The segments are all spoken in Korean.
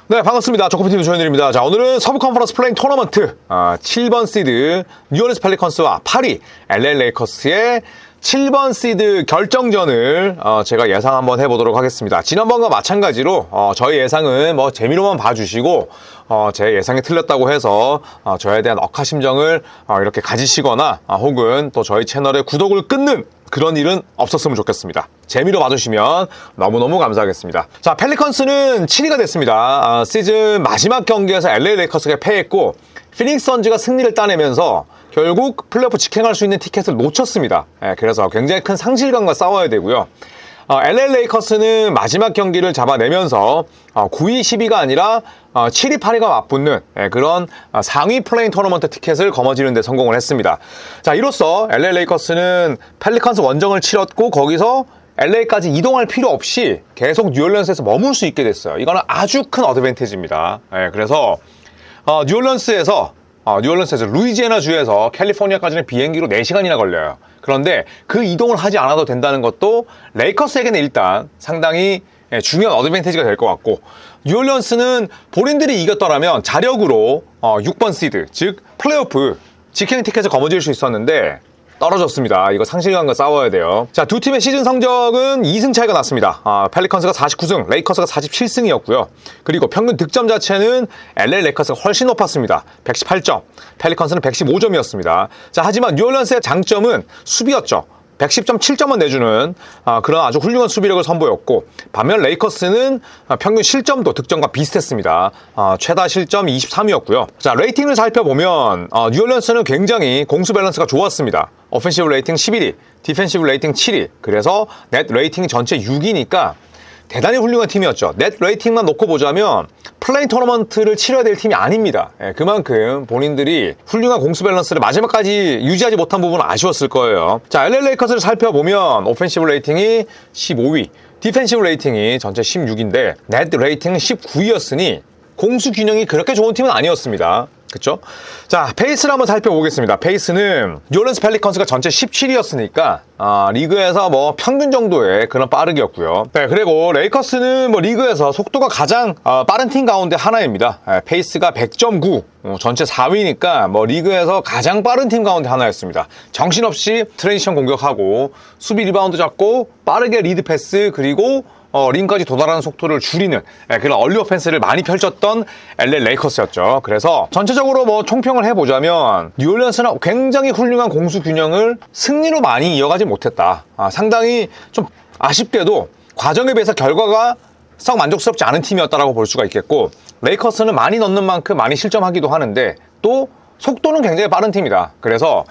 네, 반갑습니다. 조커피TV 조현일입니다. 자, 오늘은 서부 컨퍼런스 플레잉 토너먼트 7번 시드 뉴올리언스 펠리컨스와 8위 LA 레이커스의 7번 시드 결정전을 제가 예상 한번 해보도록 하겠습니다. 지난번과 마찬가지로 저희 예상은 뭐 재미로만 봐주시고 제 예상이 틀렸다고 해서 저에 대한 억하심정을 이렇게 가지시거나 혹은 또 저희 채널의 구독을 끊는 그런 일은 없었으면 좋겠습니다. 재미로 봐주시면 너무너무 감사하겠습니다. 자, 펠리컨스는 7위가 됐습니다. 시즌 마지막 경기에서 LA 레이커스가 패했고 피닉스 선즈가 승리를 따내면서 결국 플레이오프 직행할 수 있는 티켓을 놓쳤습니다. 그래서 굉장히 큰 상실감과 싸워야 되고요. LA 레이커스는 마지막 경기를 잡아내면서 9위, 10위가 아니라 7위, 8위가 맞붙는 그런 상위 플레잉 토너먼트 티켓을 거머쥐는 데 성공을 했습니다. 자, 이로써 LA 레이커스는 펠리컨스 원정을 치렀고 거기서 LA까지 이동할 필요 없이 계속 뉴올리언스에서 머물 수 있게 됐어요. 이거는 아주 큰 어드밴티지입니다. 그래서 뉴올리언스에서 루이지애나 주에서 캘리포니아까지는 비행기로 4시간이나 걸려요. 그런데 그 이동을 하지 않아도 된다는 것도 레이커스에게는 일단 상당히 중요한 어드밴티지가 될 것 같고, 뉴올리언스는 본인들이 이겼더라면 자력으로 6번 시드, 즉 플레이오프 직행 티켓을 거머쥘 수 있었는데 떨어졌습니다. 이거 상실감과 싸워야 돼요. 자, 두 팀의 시즌 성적은 2승 차이가 났습니다. 펠리컨스가 49승, 레이커스가 47승이었고요. 그리고 평균 득점 자체는 LA 레이커스가 훨씬 높았습니다. 118점, 펠리컨스는 115점이었습니다. 자, 하지만 뉴올리언스의 장점은 수비였죠. 110점 7점만 내주는 그런 아주 훌륭한 수비력을 선보였고, 반면 레이커스는 평균 실점도 득점과 비슷했습니다. 최다 실점 23이었고요. 자, 레이팅을 살펴보면 뉴올리언스는 굉장히 공수 밸런스가 좋았습니다. 오펜시브 레이팅 11위, 디펜시브 레이팅 7위, 그래서 넷 레이팅이 전체 6위니까 대단히 훌륭한 팀이었죠. 넷 레이팅만 놓고 보자면 플레잉 토너먼트를 치러야 될 팀이 아닙니다. 그만큼 본인들이 훌륭한 공수 밸런스를 마지막까지 유지하지 못한 부분은 아쉬웠을 거예요. 자, LA 레이커스를 살펴보면 오펜시브 레이팅이 15위, 디펜시브 레이팅이 전체 16인데 넷 레이팅은 19위였으니 공수 균형이 그렇게 좋은 팀은 아니었습니다. 그쵸? 자, 페이스를 한번 살펴보겠습니다. 페이스는 뉴올리언스 펠리컨스가 전체 17위였으니까 리그에서 뭐 평균 정도의 그런 빠르기였고요. 네, 그리고 레이커스는 뭐 리그에서 속도가 가장 빠른 팀 가운데 하나입니다. 페이스가 100.9, 전체 4위니까 뭐 리그에서 가장 빠른 팀 가운데 하나였습니다. 정신없이 트랜지션 공격하고 수비 리바운드 잡고 빠르게 리드 패스, 그리고 림까지 도달하는 속도를 줄이는 그런 얼리 오펜스를 많이 펼쳤던 LA 레이커스였죠. 그래서 전체적으로 뭐 총평을 해보자면 뉴올리언스는 굉장히 훌륭한 공수 균형을 승리로 많이 이어가지 못했다. 상당히 좀 아쉽게도 과정에 비해서 결과가 썩 만족스럽지 않은 팀이었다라고 볼 수가 있겠고, 레이커스는 많이 넣는 만큼 많이 실점하기도 하는데 또 속도는 굉장히 빠른 팀이다. 그래서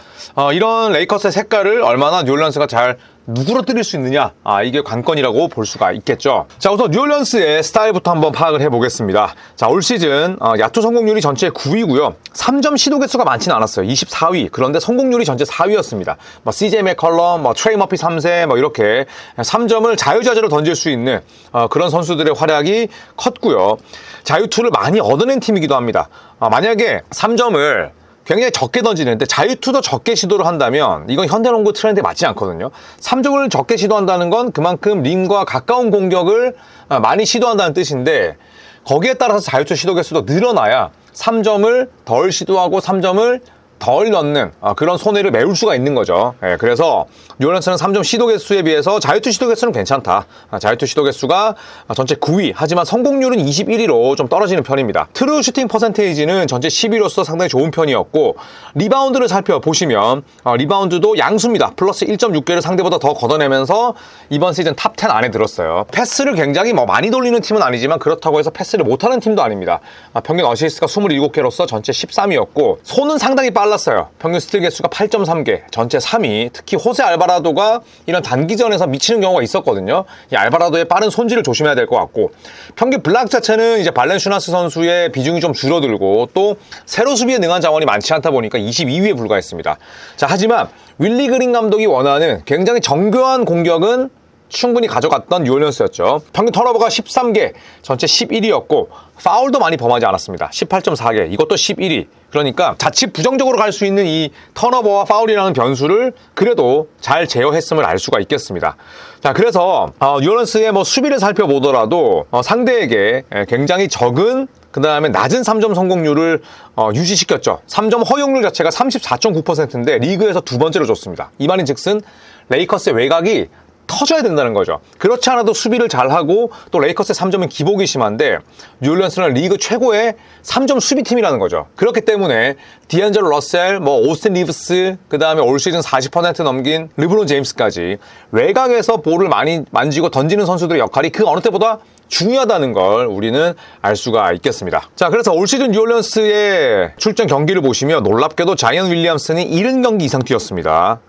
이런 레이커스의 색깔을 얼마나 뉴올리언스가 잘 누그러뜨릴 수 있느냐, 이게 관건이라고 볼 수가 있겠죠. 자, 우선 뉴올리언스의 스타일부터 한번 파악을 해보겠습니다. 자, 올 시즌 야투 성공률이 전체 9위고요. 3점 시도 개수가 많지는 않았어요. 24위. 그런데 성공률이 전체 4위였습니다. 뭐 CJ 맥컬럼, 뭐 트레이 머피 3세, 뭐 이렇게 3점을 자유자재로 던질 수 있는 그런 선수들의 활약이 컸고요. 자유투를 많이 얻어낸 팀이기도 합니다. 만약에 3점을 굉장히 적게 던지는데 자유투도 적게 시도를 한다면 이건 현대농구 트렌드에 맞지 않거든요. 3점을 적게 시도한다는 건 그만큼 림과 가까운 공격을 많이 시도한다는 뜻인데, 거기에 따라서 자유투 시도 개수도 늘어나야 3점을 덜 시도하고 3점을 덜 넣는 그런 손해를 메울 수가 있는 거죠. 그래서 뉴올리언스는 3점 시도 개수에 비해서 자유투 시도 개수는 괜찮다. 자유투 시도 개수가 전체 9위, 하지만 성공률은 21위로 좀 떨어지는 편입니다. 트루 슈팅 퍼센테이지는 전체 10위로서 상당히 좋은 편이었고, 리바운드를 살펴보시면 리바운드도 양수입니다. 플러스 1.6개를 상대보다 더 걷어내면서 이번 시즌 탑 10 안에 들었어요. 패스를 굉장히 많이 돌리는 팀은 아니지만 그렇다고 해서 패스를 못하는 팀도 아닙니다. 평균 어시스트가 27개로서 전체 13위였고 손은 상당히 빨랐어요. 평균 스틸 개수가 8.3개, 전체 3위. 특히 호세 알바라도가 이런 단기전에서 미치는 경우가 있었거든요. 이 알바라도의 빠른 손질을 조심해야 될 것 같고, 평균 블락 자체는 이제 발렌슈나스 선수의 비중이 좀 줄어들고 또 세로 수비에 능한 자원이 많지 않다 보니까 22위에 불과했습니다. 자, 하지만 윌리 그린 감독이 원하는 굉장히 정교한 공격은 충분히 가져갔던 뉴올리언스였죠. 평균 턴오버가 13개, 전체 11위였고 파울도 많이 범하지 않았습니다. 18.4개, 이것도 11위. 그러니까 자칫 부정적으로 갈 수 있는 이 턴오버와 파울이라는 변수를 그래도 잘 제어했음을 알 수가 있겠습니다. 자, 그래서 뉴올리언스의 뭐 수비를 살펴보더라도 상대에게 굉장히 적은 그 다음에 낮은 3점 성공률을 유지시켰죠. 3점 허용률 자체가 34.9%인데 리그에서 두 번째로 좋습니다. 이 말인 즉슨 레이커스의 외곽이 터져야 된다는 거죠. 그렇지 않아도 수비를 잘하고 또 레이커스의 3점은 기복이 심한데 뉴올리언스는 리그 최고의 3점 수비팀이라는 거죠. 그렇기 때문에 디안젤로 러셀, 오스틴 리브스, 그 다음에 올 시즌 40% 넘긴 르브론 제임스까지 외곽에서 볼을 많이 만지고 던지는 선수들의 역할이 그 어느 때보다 중요하다는 걸 우리는 알 수가 있겠습니다. 자, 그래서 올 시즌 뉴올리언스의 출전 경기를 보시면 놀랍게도 자이언 윌리엄슨이 70경기 이상 뛰었습니다.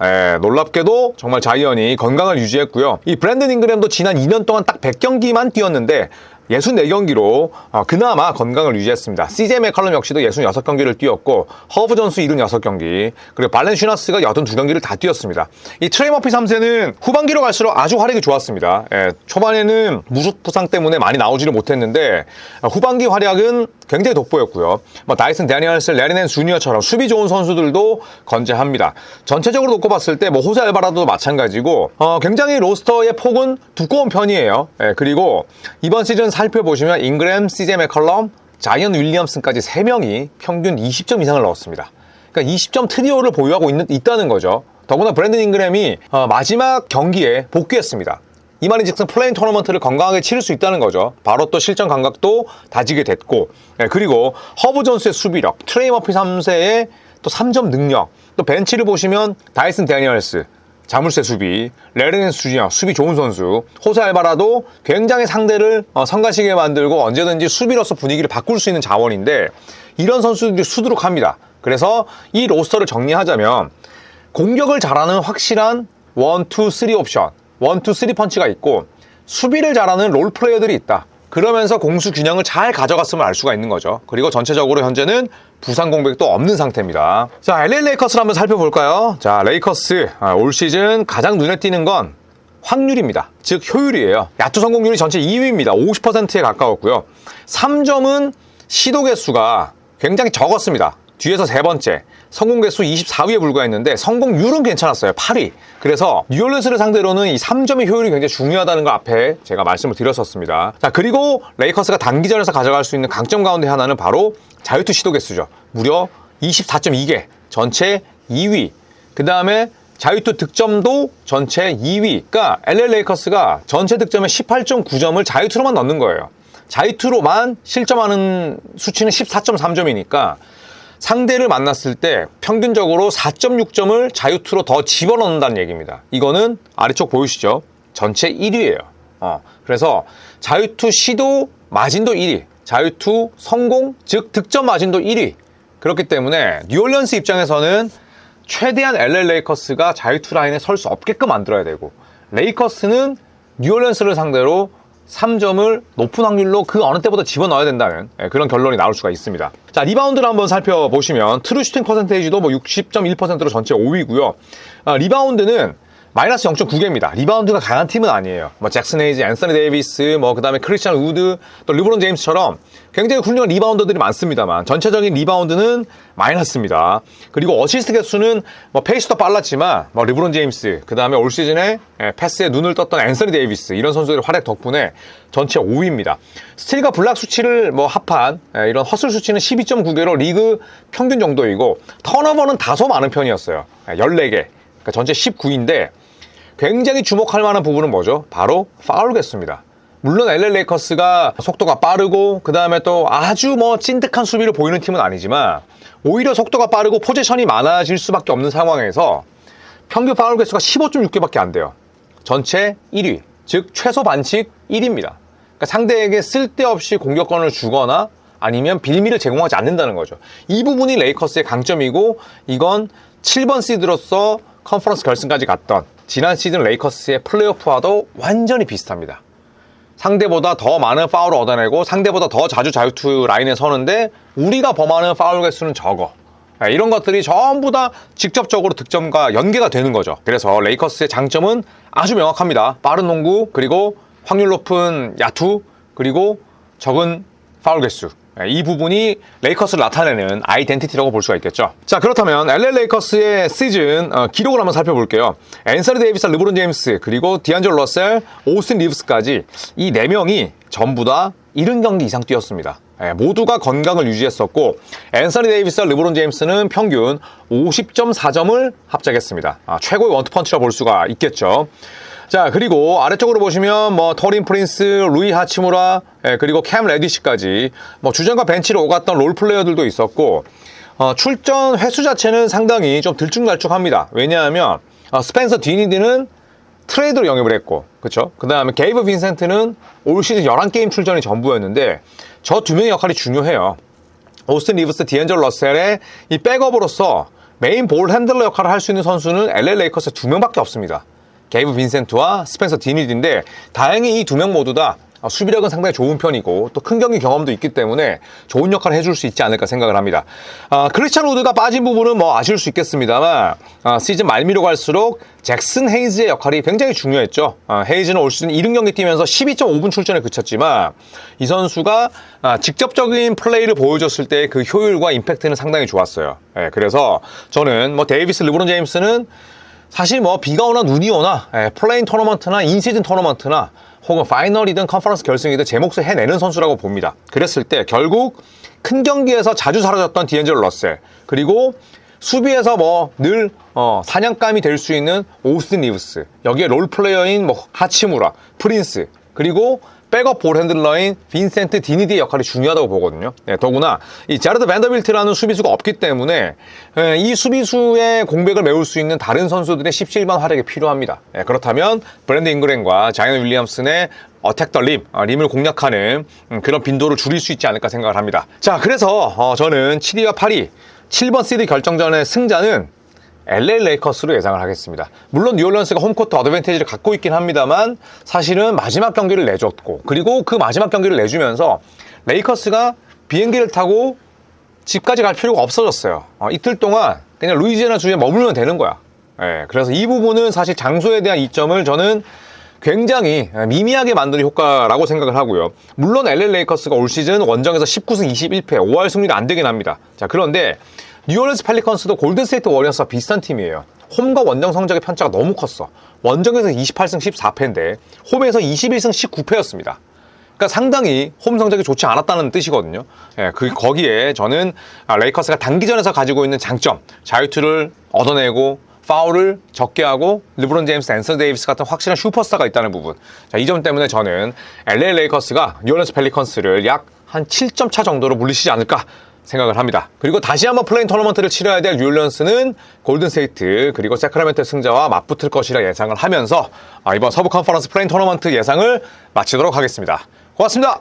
놀랍게도 정말 자이언이 건강을 유지했고요. 이 브랜든 잉그램도 지난 2년 동안 딱 100경기만 뛰었는데 64경기로 그나마 건강을 유지했습니다. CJ 맥컬럼 역시도 66경기를 뛰었고 허브 존스 76경기, 그리고 발렌슈나스가 82경기를 다 뛰었습니다. 이 트레이 머피 3세는 후반기로 갈수록 아주 활약이 좋았습니다. 초반에는 무릎 부상 때문에 많이 나오지를 못했는데 후반기 활약은 굉장히 돋보였고요. 다이슨 데니얼스, 레리 낸스 주니어처럼 수비 좋은 선수들도 건재합니다. 전체적으로 놓고 봤을 때 호세 알바라도도 마찬가지고 굉장히 로스터의 폭은 두꺼운 편이에요. 그리고 이번 시즌 살펴보시면 잉그램, CJ 맥컬럼, 자이언 윌리엄슨까지 3명이 평균 20점 이상을 넣었습니다. 그러니까 20점 트리오를 보유하고 있다는 거죠. 더구나 브랜든 잉그램이 마지막 경기에 복귀했습니다. 이 말인즉슨 플레인 토너먼트를 건강하게 치를 수 있다는 거죠. 바로 또 실전 감각도 다지게 됐고, 그리고 허브 존스의 수비력, 트레이 머피 3세의 또 3점 능력, 또 벤치를 보시면 다이슨 데니얼스, 자물쇠 수비, 레리 낸스 주니어, 수비 좋은 선수, 호세 알바라도 굉장히 상대를 성가시게 만들고 언제든지 수비로서 분위기를 바꿀 수 있는 자원인데 이런 선수들이 수두룩합니다. 그래서 이 로스터를 정리하자면 공격을 잘하는 확실한 1, 2, 3 옵션, 1, 2, 3 펀치가 있고 수비를 잘하는 롤 플레이어들이 있다. 그러면서 공수 균형을 잘 가져갔음을 알 수가 있는 거죠. 그리고 전체적으로 현재는 부상 공백도 없는 상태입니다. 자, LA 레이커스를 한번 살펴볼까요? 자, 레이커스 올 시즌 가장 눈에 띄는 건 확률입니다. 즉 효율이에요. 야투 성공률이 전체 2위입니다. 50%에 가까웠고요. 3점은 시도 개수가 굉장히 적었습니다. 뒤에서 세 번째, 성공 개수 24위에 불과했는데 성공률은 괜찮았어요. 8위. 그래서 뉴올리언스를 상대로는 이 3점의 효율이 굉장히 중요하다는 거 앞에 제가 말씀을 드렸었습니다. 자, 그리고 레이커스가 단기전에서 가져갈 수 있는 강점 가운데 하나는 바로 자유투 시도 개수죠. 무려 24.2개, 전체 2위. 그 다음에 자유투 득점도 전체 2위. 그러니까 LA 레이커스가 전체 득점의 18.9점을 자유투로만 넣는 거예요. 자유투로만 실점하는 수치는 14.3점이니까 상대를 만났을 때 평균적으로 4.6점을 자유투로 더 집어넣는다는 얘기입니다. 이거는 아래쪽 보이시죠? 전체 1위예요. 그래서 자유투 시도 마진도 1위, 자유투 성공, 즉 득점 마진도 1위. 그렇기 때문에 뉴올리언스 입장에서는 최대한 LA 레이커스가 자유투 라인에 설 수 없게끔 만들어야 되고, 레이커스는 뉴올리언스를 상대로 3점을 높은 확률로 그 어느 때보다 집어넣어야 된다는 그런 결론이 나올 수가 있습니다. 자, 리바운드를 한번 살펴보시면 트루 슈팅 퍼센테이지도 60.1%로 전체 5위고요. 리바운드는 마이너스 0.9개입니다. 리바운드가 강한 팀은 아니에요. 잭슨 헤이즈, 앤서니 데이비스, 그 다음에 크리스찬 우드, 또 르브론 제임스처럼 굉장히 훌륭한 리바운더들이 많습니다만 전체적인 리바운드는 마이너스입니다. 그리고 어시스트 개수는 페이스도 빨랐지만 르브론 제임스, 그 다음에 올 시즌에 패스에 눈을 떴던 앤서니 데이비스, 이런 선수들의 활약 덕분에 전체 5위입니다. 스틸과 블락 수치를 합한 이런 허슬 수치는 12.9개로 리그 평균 정도이고, 턴오버는 다소 많은 편이었어요. 14개. 그러니까 전체 19인데 굉장히 주목할 만한 부분은 뭐죠? 바로 파울 개수입니다. 물론 LA 레이커스가 속도가 빠르고 그 다음에 또 아주 찐득한 수비를 보이는 팀은 아니지만 오히려 속도가 빠르고 포지션이 많아질 수밖에 없는 상황에서 평균 파울 개수가 15.6개밖에 안 돼요. 전체 1위, 즉 최소 반칙 1위입니다. 그러니까 상대에게 쓸데없이 공격권을 주거나 아니면 빌미를 제공하지 않는다는 거죠. 이 부분이 레이커스의 강점이고, 이건 7번 시드로서 컨퍼런스 결승까지 갔던 지난 시즌 레이커스의 플레이오프와도 완전히 비슷합니다. 상대보다 더 많은 파울을 얻어내고 상대보다 더 자주 자유투 라인에 서는데 우리가 범하는 파울 개수는 적어. 이런 것들이 전부 다 직접적으로 득점과 연계가 되는 거죠. 그래서 레이커스의 장점은 아주 명확합니다. 빠른 농구, 그리고 확률 높은 야투, 그리고 적은 파울 개수. 이 부분이 레이커스를 나타내는 아이덴티티라고 볼 수가 있겠죠. 자, 그렇다면 LA 레이커스의 시즌 기록을 한번 살펴볼게요. 앤서니 데이비스, 르브론 제임스, 그리고 디안젤로 러셀, 오스틴 리브스까지 이 4명이 전부 다 70경기 이상 뛰었습니다. 모두가 건강을 유지했었고, 앤서니 데이비스와 르브론 제임스는 평균 50.4점을 합작했습니다. 최고의 원투펀치라 볼 수가 있겠죠. 자, 그리고 아래쪽으로 보시면 뭐 터린 프린스, 루이 하치무라, 그리고 캠 레디시까지 뭐 주전과 벤치로 오갔던 롤 플레이어들도 있었고, 출전 횟수 자체는 상당히 좀 들쭉날쭉합니다. 왜냐하면 스펜서 디니디는 트레이드로 영입을 했고, 그쵸? 그 다음에 게이브 빈센트는 올 시즌 11게임 출전이 전부였는데, 저 두 명의 역할이 중요해요. 오스틴 리브스, 디앤젤로 러셀의 이 백업으로서 메인 볼 핸들러 역할을 할 수 있는 선수는 LA 레이커스 2명밖에 없습니다. 게이브 빈센트와 스펜서 디니디인데, 다행히 이 2명 모두 다 수비력은 상당히 좋은 편이고 또 큰 경기 경험도 있기 때문에 좋은 역할을 해줄 수 있지 않을까 생각을 합니다. 크리스찬 우드가 빠진 부분은 뭐 아실 수 있겠습니다만, 시즌 말미로 갈수록 잭슨 헤이즈의 역할이 굉장히 중요했죠. 헤이즈는 올 시즌 70경기 뛰면서 12.5분 출전에 그쳤지만, 이 선수가 직접적인 플레이를 보여줬을 때 그 효율과 임팩트는 상당히 좋았어요. 그래서 저는 뭐 데이비스, 르브론 제임스는 사실 뭐 비가 오나 눈이 오나 플레인 토너먼트나 인시즌 토너먼트나 혹은 파이널이든 컨퍼런스 결승이든 제 몫을 해내는 선수라고 봅니다. 그랬을 때 결국 큰 경기에서 자주 사라졌던 디앤젤로 러셀, 그리고 수비에서 뭐 늘 사냥감이 될 수 있는 오스틴 리브스, 여기에 롤플레이어인 뭐 하치무라, 프린스, 그리고 백업 볼 핸들러인 빈센트 디니디의 역할이 중요하다고 보거든요. 더구나 이 자르드 밴더빌트라는 수비수가 없기 때문에 이 수비수의 공백을 메울 수 있는 다른 선수들의 17번 활약이 필요합니다. 그렇다면 브랜드 잉그램과 자이언 윌리엄슨의 어택 더 림을 공략하는 그런 빈도를 줄일 수 있지 않을까 생각을 합니다. 자, 그래서 저는 7위와 8위 7번 시드 결정전의 승자는 LA 레이커스로 예상을 하겠습니다. 물론 뉴올리언스가 홈코트 어드밴티지를 갖고 있긴 합니다만, 사실은 마지막 경기를 내줬고, 그리고 그 마지막 경기를 내주면서 레이커스가 비행기를 타고 집까지 갈 필요가 없어졌어요. 이틀 동안 그냥 루이지애나 주에 머물면 되는 거야. 그래서 이 부분은 사실 장소에 대한 이점을 저는 굉장히 미미하게 만드는 효과라고 생각을 하고요. 물론 LA 레이커스가 올 시즌 원정에서 19승 21패 5할 승리가 안 되긴 합니다. 자, 그런데 뉴올리언스 펠리컨스도 골든스테이트 워리어스와 비슷한 팀이에요. 홈과 원정 성적의 편차가 너무 컸어. 원정에서 28승 14패인데 홈에서 21승 19패였습니다. 그러니까 상당히 홈 성적이 좋지 않았다는 뜻이거든요. 거기에 저는 레이커스가 단기전에서 가지고 있는 장점, 자유투를 얻어내고 파울을 적게 하고 르브론 제임스, 앤서니 데이비스 같은 확실한 슈퍼스타가 있다는 부분. 자, 이 점 때문에 저는 LA 레이커스가 뉴올리언스 펠리컨스를 약 한 7점 차 정도로 물리치지 않을까 생각을 합니다. 그리고 다시 한번 플레인 토너먼트를 치러야 될 뉴올리언스는 골든스테이트 그리고 세크라멘토 승자와 맞붙을 것이라 예상을 하면서 이번 서부 컨퍼런스 플레인 토너먼트 예상을 마치도록 하겠습니다. 고맙습니다.